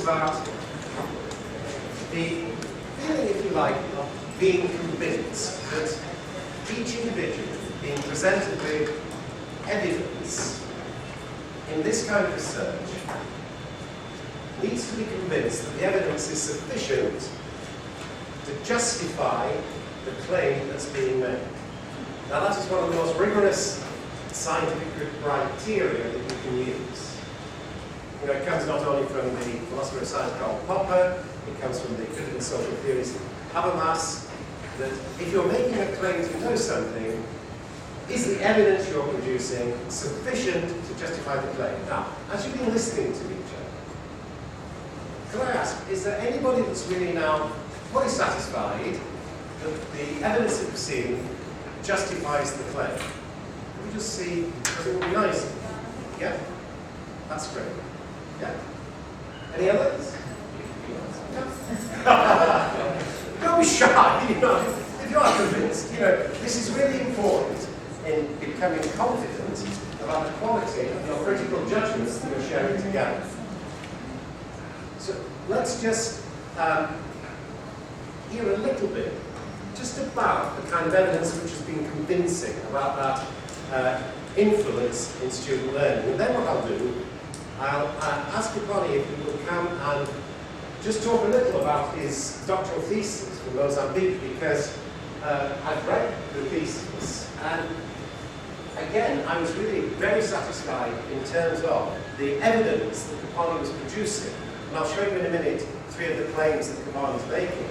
talks about the feeling, if you like, of being convinced that each individual being presented with evidence in this kind of research needs to be convinced that the evidence is sufficient to justify the claim that's being made. Now that is one of the most rigorous scientific criteria that you can use. You know, it comes not only from the philosopher of science Karl Popper, it comes from the critical social theorist Habermas, that if you're making a claim to know something, is the evidence you're producing sufficient to justify the claim? Now, as you've been listening to each other, can I ask, is there anybody that's really now fully satisfied that the evidence that we've seen justifies the claim? Can we just see, because it would be nice. Yeah? That's great. Yeah? Any others? Don't be shy, you know. If you are convinced, you know, this is really important in becoming confident about the quality of your critical judgments that you're sharing together. So let's just hear a little bit just about the kind of evidence which has been convincing about that influence in student learning. And then what I'll do, I'll ask Cupane if he will come and just talk a little about his doctoral thesis from Mozambique, because I've read the thesis, and again, I was really very satisfied in terms of the evidence that Cupane was producing. And I'll show you in a minute 3 of the claims that Cupane is making.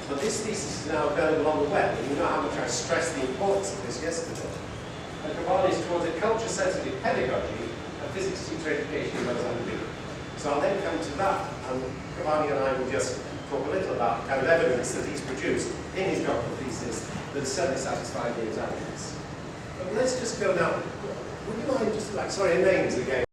But this thesis is now available on the web, and you know how much I stressed the importance of this yesterday. And Cupane is towards a culture-sensitive pedagogy of physics teacher education in Mozambique. So I'll then come to that, and Cupane and I will just talk a little about the kind of evidence that he's produced in his doctoral thesis that has certainly satisfied the examiners. But let's just go now. Would you mind just, sorry, names again?